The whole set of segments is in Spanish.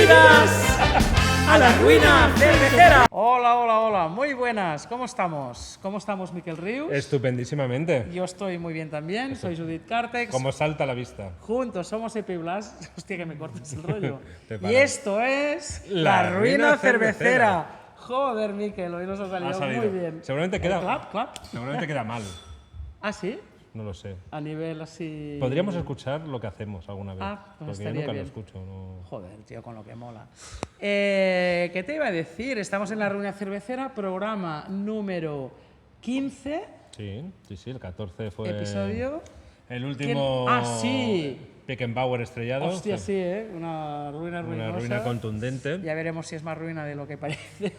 Bienvenidas a la ruina cervecera. Hola, muy buenas. ¿Cómo estamos? ¿Cómo estamos, Miquel Rius? Estupendísimamente. Yo estoy muy bien también. Soy Judit Càrtex. Como salta a la vista. Juntos somos Epi Blas. Hostia, que me cortes el rollo. Te Y paras. esto es La ruina cervecera. Joder, Miquel, hoy nos ha salido muy bien. Seguramente queda, Clap. seguramente queda mal. ¿Ah, sí? No lo sé. A nivel así... Podríamos escuchar lo que hacemos alguna vez. Ah, pues porque yo estaría nunca bien. lo escucho. No. Joder, tío, con lo que mola. ¿Qué te iba a decir? Estamos en la Ruina Cervecera, programa número 15, Sí, el 14 fue episodio... el último sí. Beckenbauer estrellado. Hostia, sí, ¿eh? Una ruina ruinosa. Una ruina contundente. Ya veremos si es más ruina de lo que parece.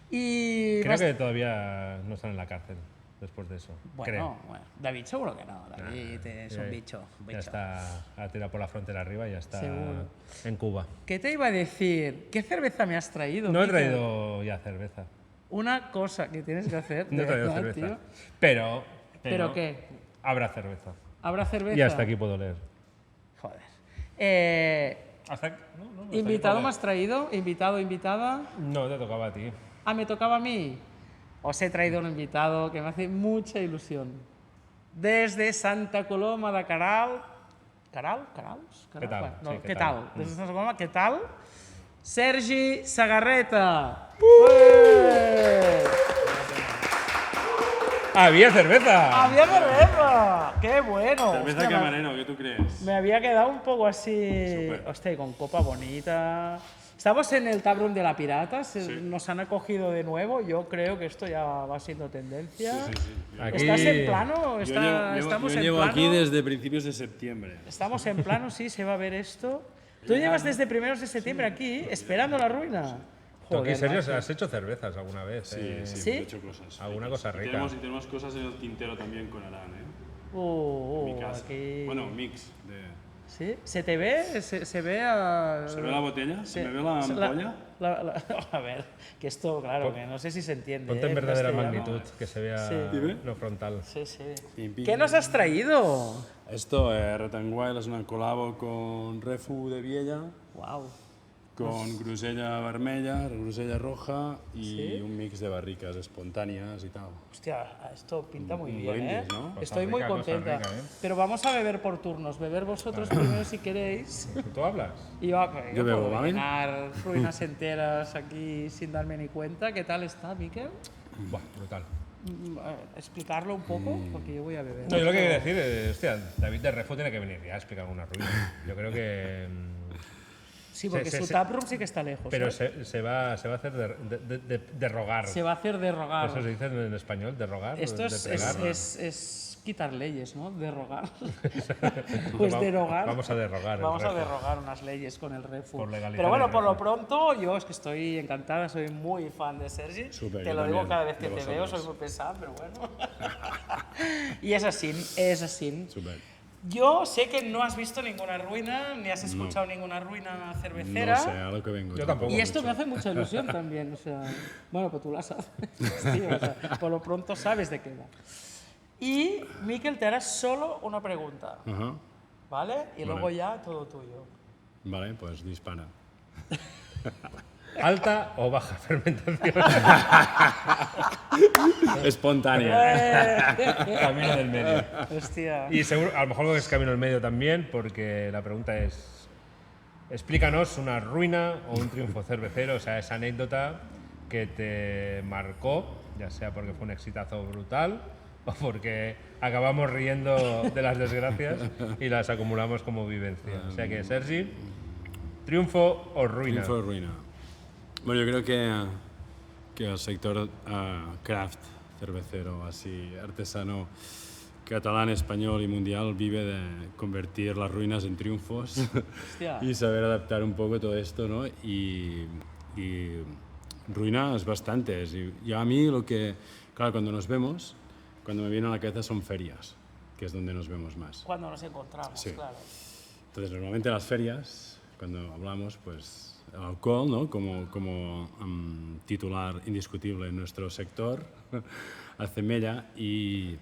Y... Creo que todavía no están en la cárcel después de eso. Bueno, David seguro que no. David es un bicho. Ya está, ha tirado por la frontera arriba y ya está Seguro. en Cuba. ¿Qué te iba a decir? ¿Qué cerveza me has traído? No he Miquel? traído ya cerveza. Una cosa que tienes que hacer. No he de traído verdad, cerveza. tío. Pero qué? habrá cerveza. ¿Habrá cerveza? Y hasta aquí puedo leer. Joder. Hasta aquí ¿Invitado puedo me has traído? ¿Invitado, invitada? leer. No, te tocaba a ti. Ah, ¿me tocaba a mí? Os he traído un invitado que me hace mucha ilusión. Desde Santa Coloma de Queralt. ¿Carals? ¿Qué tal? No, Sí, ¿qué tal? Desde Santa Coloma, ¿qué tal? Sergi Sagarreta. ¡Había cerveza! ¡Había cerveza! ¡Qué bueno! Cerveza Hostia, camarero, ¿qué tú crees? me había quedado un poco así... Súper. Hostia, y con copa bonita. Estamos en el taproom de la Pirata, nos han acogido de nuevo. Yo creo que esto ya va siendo tendencia. Sí. Aquí- ¿Estás en plano? Yo llevo aquí desde principios de septiembre. Estamos en plano, sí, se va a ver esto. Tú llevas desde primeros de septiembre aquí, esperando la ruina. ¿Tú aquí, Sergio, macho. has hecho cervezas alguna vez? ¿Sí? He hecho cosas. Alguna cosa rica. Tenemos cosas en el tintero también con Arán, ¿eh? En mi casa. Aquí. Bueno, mix. ¿Sí? ¿Se te ve? ¿Se ve a... ¿Se ve la botella? ¿Se me ve la la- ampolla? A ver, que esto, claro, que no sé si se entiende. Ponte en ¿eh? verdadera castellano. magnitud, que se vea Sí. Dime. lo frontal. Sí, sí. Pim, pim. ¿Qué nos has traído? Esto, Red and Wild, es una colabo con Refu de Viella, Wow. con grusella vermella, grusella roja y ¿Sí? un mix de barricas espontáneas y tal. Hostia, esto pinta muy Un bien, ¿eh? brindis, ¿no? Estoy Cosa muy rica, cosa contenta. rica, ¿eh? Pero vamos a beber por turnos. Beber vosotros primero si queréis. ¿Tú hablas? Y yo Yo bebo, puedo ¿vale? llenar ruinas enteras aquí sin darme ni cuenta. ¿Qué tal está, Miquel? Buah, brutal. Explicarlo un poco, porque yo voy a beber. No, yo lo que quiero decir es, hostia, David de Refo tiene que venir ya a explicar alguna ruina. Yo creo que... Sí, porque se- su se- taproom sí que está lejos. Pero ¿eh? se va a hacer de rogar. Se va a hacer derrogar. Eso se dice en español, de rogar. Esto de es, pregar. es quitar leyes, ¿no? Derrogar. Pues Pues derogar. Vamos a derrogar. el Vamos a Refo. derrogar unas leyes con el Refu. Por legalizar Pero bueno, el por lo Refu. pronto, yo es que estoy encantada, soy muy fan de Sergi. Súper, te yo lo digo también, cada vez que de te veo, vosotros. soy muy pesado, pero bueno. Y es así, es así. Súper. Yo sé que no has visto ninguna ruina, ni has escuchado ninguna ruina cervecera. No sé, a lo que vengo. Yo tampoco. Y esto me hace mucha ilusión también, o sea, bueno, pues tú la sabes, tío, o sea, por lo pronto sabes de qué va. Y Miquel te hará solo una pregunta, Ajá. ¿vale? Y luego ya todo tuyo. Vale, pues dispara. ¿Alta o baja fermentación? Espontánea. Camino del medio. Hostia. Y seguro, a lo mejor es camino del medio también, porque la pregunta es: explícanos una ruina o un triunfo cervecero, o sea, esa anécdota que te marcó, ya sea porque fue un exitazo brutal o porque acabamos riendo de las desgracias y las acumulamos como vivencia. O sea que, Sergi, triunfo o ruina. Triunfo o ruina. Bueno, yo creo que el sector craft cervecero, así artesano, catalán, español y mundial vive de convertir las ruinas en triunfos Hostia. y saber adaptar un poco todo esto, ¿no? Y ruinas bastantes. Y a mí lo que, claro, cuando nos vemos, cuando me viene a la cabeza son ferias, que es donde nos vemos más. Cuando nos encontramos, Sí. claro. Entonces, normalmente en las ferias, cuando hablamos, pues el alcohol, ¿no? como titular indiscutible en nuestro sector, hace mella y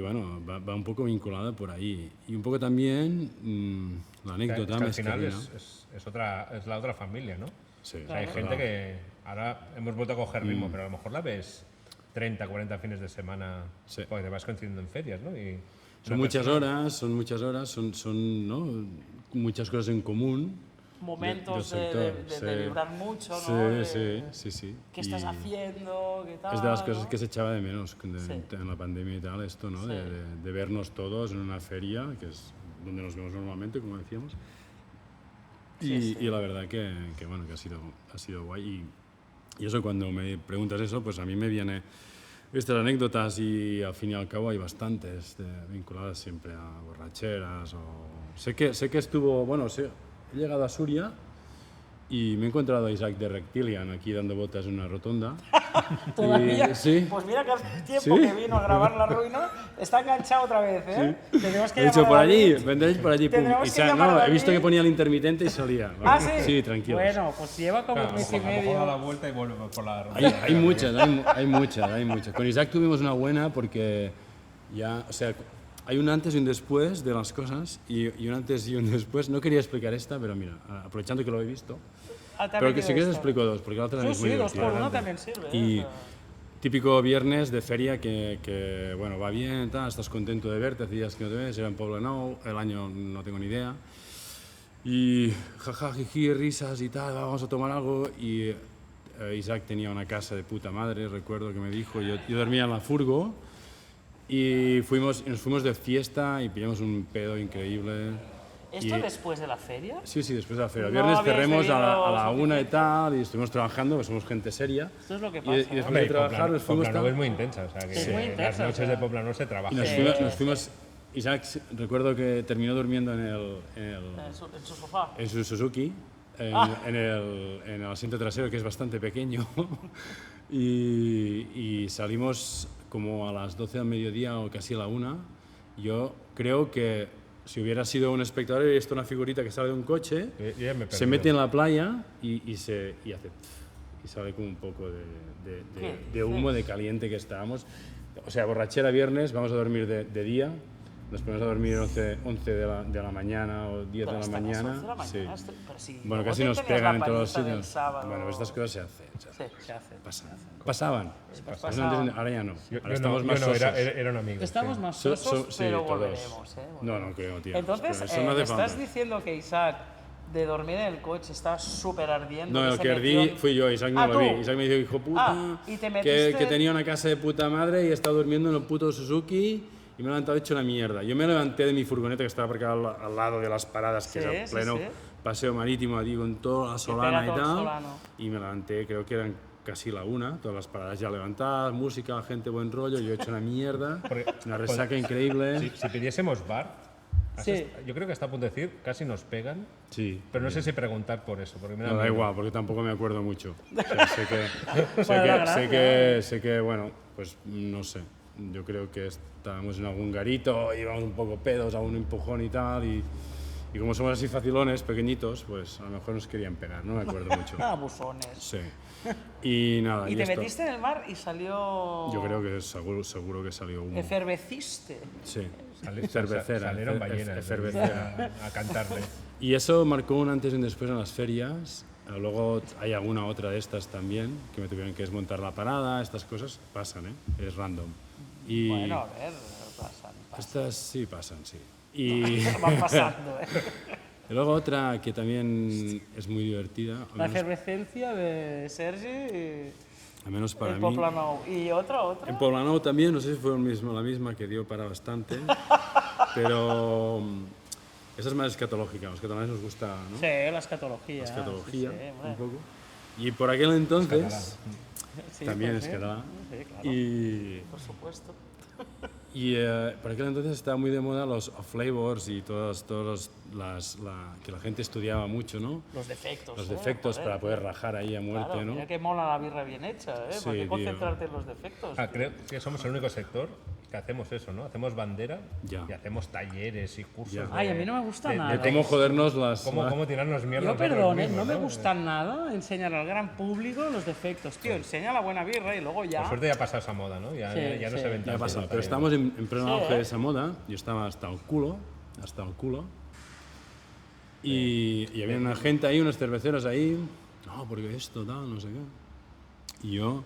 bueno, va un poco vinculada por ahí. Y un poco también La anécdota Es que al més que final ruïna. es la otra familia, ¿no? Sí, O sea, hay gente que ahora hemos vuelto a coger ritmo, pero a lo mejor la ves 30, 40 fines de semana, Sí. porque te vas coincidiendo en ferias, ¿no? Y Son una muchas persona- horas, son ¿no? muchas cosas en común. Momentos del de sector, sí. vibrar mucho, ¿no? Sí, De- sí. ¿Qué estás Y haciendo? ¿Qué tal? es de las cosas ¿no? que se echaba de menos Sí. en la pandemia y tal, esto, ¿no? Sí. De vernos todos en una feria, que es donde nos vemos normalmente, como decíamos. Y la verdad que bueno, que ha sido guay. Y eso, cuando me preguntas eso, pues a mí me viene estas anécdotas y al fin y al cabo hay bastantes vinculadas siempre a borracheras. Sé que estuvo, bueno, he llegado a Suria y me he encontrado a Isaac de Reptilian aquí dando botas en una rotonda. ¿Todavía? Y- sí. Pues mira que hace tiempo Sí. que vino a grabar La Ruina. Está enganchado otra vez, ¿eh? Tendremos que He dicho, llamar a por allí, David. vendréis por allí. Pum. Tendremos Y que sa- llamar a no, he David. visto que ponía el intermitente y salía. ¿Ah, sí? Sí, tranquilos. Bueno, pues lleva como Claro, un mes y a lo mejor da la medio. vuelta y vuelve por la Hay muchas, hay muchas. Con Isaac tuvimos una buena porque ya, o sea, hay un antes y un después de las cosas y un antes y un después. No quería explicar esta, pero mira, aprovechando que lo he visto, Ah, también pero que quiero si quieres esto. explico dos, porque la otra Sí, es muy sí, dos divertida. por uno también sirve. Y ¿eh? típico viernes de feria que, bueno, va bien, tal, estás contento de verte, hacías que no te ves, era en Poblenou, el año no tengo ni idea. Y jaja, jiji, risas y tal, vamos a tomar algo. Y Isaac tenía una casa de puta madre, recuerdo que me dijo, yo dormía en la furgo y nos fuimos de fiesta y pillamos un pedo increíble. ¿Esto y- después de la feria? Sí, después de la feria. El No viernes habíais cerremos a bebido la 1 y suficiente. tal, y estuvimos trabajando, pues somos gente seria. Esto es lo que Y, pasa. y ¿no? después Hombre, de trabajar nos fuimos Poplano es muy intensa, o sea, que Sí, es muy intensa, las noches o sea. de Poplano se trabaja. y nos Sí. fuimos, Isaac, recuerdo que terminó durmiendo En su sofá. en su Suzuki, en el asiento trasero, que es bastante pequeño, y salimos como a las 12 del mediodía o casi a la 1. Yo creo que si hubiera sido un espectador y visto una figurita que sale de un coche, Yo ya me he se perdido. mete en la playa y hace y sale como un poco de humo, de caliente que estábamos. O sea, borrachera viernes, vamos a dormir de día, nos ponemos a dormir 11 de la mañana o 10 Pero de la hasta las 11 mañana. de la Sí. mañana, pero si Bueno, luego casi te nos tenías pegan la en todos los paliza del sitios. sábado. Bueno, estas cosas se hacen. Sí, se hace. Pasaban. pasaban. Ahora ya no. Yo Ahora estamos no, más yo no, sosos. era un amigo. Estamos sí. más So- sosos, sí, pero todos. volveremos. No creo, tío. Entonces, Pero eso no hace estás falta. diciendo que Isaac, de dormir en el coche, estaba súper ardiendo. No, el se que ardí metió en- fui yo, Isaac no Ah, lo ¿tú? vi. Isaac me dijo, hijo puta, Ah, y te metiste- que tenía una casa de puta madre y estaba durmiendo en el puto Suzuki y me he levantado hecho una mierda. Yo me levanté de mi furgoneta que estaba aparcada al lado de las paradas, que Sí, es sí, el pleno sí. paseo marítimo, allí con toda la solana pega y todo el tal. solano. Y me levanté, creo que eran casi la 1, todas las paradas ya levantadas, música, gente, buen rollo, yo he hecho una mierda, Porque- una resaca increíble. Si pidiésemos bar, Sí. yo creo que está a punto de decir, casi nos pegan, Sí. pero no sé si preguntar por eso, porque me da No, da miedo. igual, porque tampoco me acuerdo mucho. O sea, Para la gracia. sé que, bueno, pues no sé. Yo creo que estábamos en algún garito, íbamos un poco pedos, a un empujón y tal, y como somos así facilones, pequeñitos, pues a lo mejor nos querían pegar, no me acuerdo mucho. Ah, buzones. Sí. Y nada, Y te esto, metiste en el mar y salió... yo creo que seguro que salió humo. Eferveciste. Sí. Sali- Cervecera. Salieron ballenas Cervecera. a cantarle. Y eso marcó un antes y un después en las ferias. Luego hay alguna otra de estas también, que me tuvieron que desmontar la parada, estas cosas pasan, ¿eh? Es random. Y Bueno, a ver, pasan. estas sí pasan, sí. Y Van pasando, ¿eh? y luego otra que también es muy divertida, La efervescencia de Sergi al menos para en mí. Poplanou. ¿Y otra? En Poblenou también, no sé si fue la misma que dio para bastante, pero esa es más escatológica, a los catalanes nos gusta, ¿no? Sí, la escatología. Escatología, sí, sí, un bueno. poco. Y por aquel entonces, Sí, también pues es sí. catalán, Sí, claro, y por supuesto. por aquel entonces estaba muy de moda los flavors y que la gente estudiaba mucho, ¿no? Los defectos. Los ¿eh? defectos Joder, para poder rajar ahí a muerte, claro, ¿no? mira que mola la birra bien hecha, ¿eh? Sí, ¿Para qué tío. concentrarte en los defectos? Ah, creo que somos el único sector que hacemos eso, ¿no? Hacemos bandera Ya. y hacemos talleres y cursos. Ya. Ay, a mí no me gusta nada. De cómo jodernos las... Cómo tirarnos mierda. Yo, nosotros perdón, mismos, no me gusta nada enseñar al gran público los defectos. Tío, enseña la buena birra y luego ya... Por suerte ya ha pasado esa moda, ¿no? Ya, Sí, ya no sí. se ven Ya ha tanto, pasado, está pero bien. estamos en pleno Sí, auge ¿eh? de esa moda. Yo estaba hasta el culo. Y había una gente ahí, unos cerveceros ahí, no, porque esto, tal, no sé qué. Y yo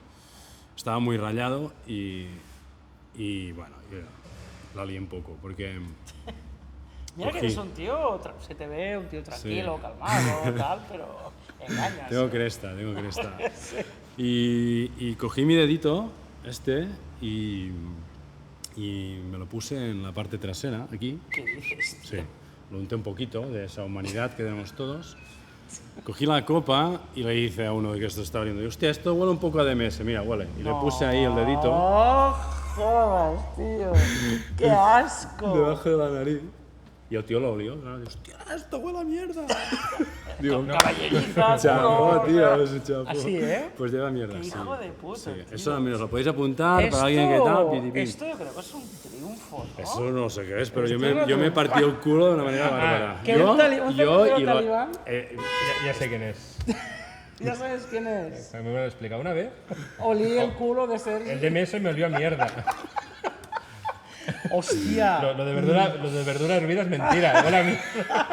estaba muy rayado y bueno, yo la lié un poco, porque... Mira que eres un tío, se te ve un tío tranquilo, calmado, tal, pero engañas. Tengo cresta. Sí. Y cogí mi dedito, y me lo puse en la parte trasera, aquí. ¿Qué dices? Sí, lo unté un poquito de esa humanidad que tenemos todos. Cogí la copa y le dije a uno que esto estaba abriendo, hostia, esto huele un poco a DMS, mira, huele. Y le puse ahí el dedito. ¡Oh, jodas, tío! ¡Qué asco! Debajo de la nariz. Y el tío lo olió, y hostia, esto huele a mierda. Digo, no. Caballeriza, Chapó, tío, puro, ese chapó. Así, ¿eh? Pues lleva mierda, Qué sí. hijo de puta, Sí, tío. eso también os lo podéis apuntar para alguien que tal, pitipí. Esto yo creo que es un triunfo, ¿no? Eso no sé qué es, pero Esto yo me partí el culo de una manera bárbara. ¿Que un cervecero y talibán? Ya sé quién es. Ya sabes quién es. Me lo he explicado una vez. Olí el culo de ser... El DMS me olió a mierda. ¡Hostia! Lo de verdura hervida es mentira. Huele a mierda.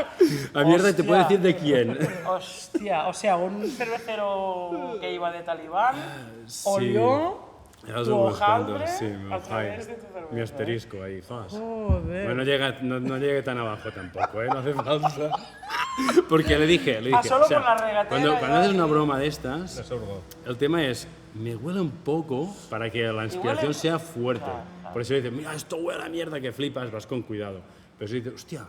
A mierda te puedo Hostia. decir de quién. Hostia, o sea, un cervecero que iba de talibán olió Ya os tu lo cuento, hojaldre sí, a través de tu cerveza. mi asterisco ahí, fas. Joder. Bueno, no llegue tan abajo tampoco, no hace falta. Porque le dije, solo o sea, con la regatera cuando ya haces una ahí. broma de estas, Lo surgo. el tema es, me huele un poco para que la inspiración sea fuerte. Por eso dice, mira, esto huele a mierda que flipas, vas con cuidado. Pero si dice, hostia,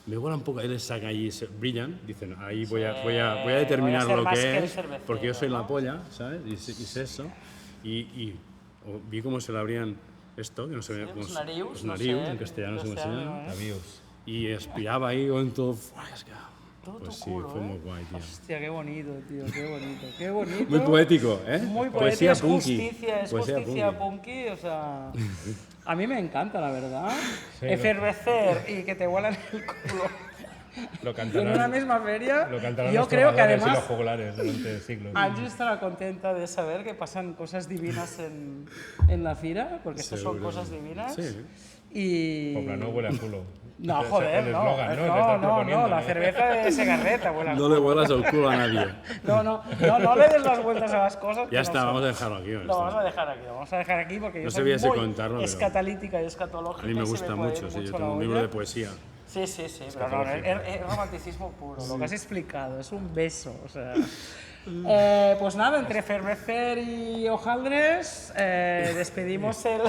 me huele un poco, ahí les sacan allí, brillan, dicen, ahí voy a determinar voy a ser lo más que que el es, cervecero, porque yo soy la ¿no? polla, ¿sabes? Y sé eso. Y vi cómo se le abrían esto, que no se veía los narius, los no narius, sé, en castellano se no me sé, enseña. ¿no? Avios. Y aspiraba ahí con todo. Todo Pues tu sí, culo, fue muy guay, tío. Hostia, qué bonito, tío, qué bonito. Qué bonito. Muy poético, ¿eh? Muy poético, Poesía es punky. justicia, es Poesía justicia punky, o sea... A mí me encanta, la verdad. Sí, Efervecer y que te huelan el culo Lo en cantarán, una misma feria. lo cantarán Yo los creo que trovadores y además los juglares durante siglos. Angie estará contenta de saber que pasan cosas divinas en la fira, porque estas son Seguro. cosas divinas. Sí. Y... Popla no huele a culo. No, Ese es joder, el no. eslogan, ¿no? Que No, estás no, proponiendo, la cerveza de Segarreta huele al No le vuelas el culo a nadie. No le des las vueltas a las cosas. que Ya no está, son. vamos a dejarlo aquí. Lo vamos a dejar aquí, lo vamos a dejar aquí porque yo No soy sabía si muy contarlo, pero- escatalítica y escatológica. A mí me y se gusta puede mucho, ir sí, yo la tengo un olla. libro de poesía. Sí, pero no, es romanticismo puro, lo que has explicado, es un beso, o sea... pues nada, entre Efervecer y Hojaldres despedimos el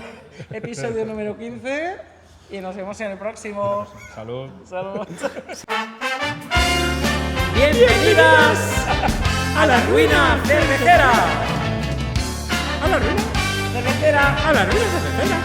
episodio número 15 y nos vemos en el próximo. Salud. Saludos. Bienvenidas a la ruina cervecera. ¿A la ruina cervecera? A la ruina cervecera.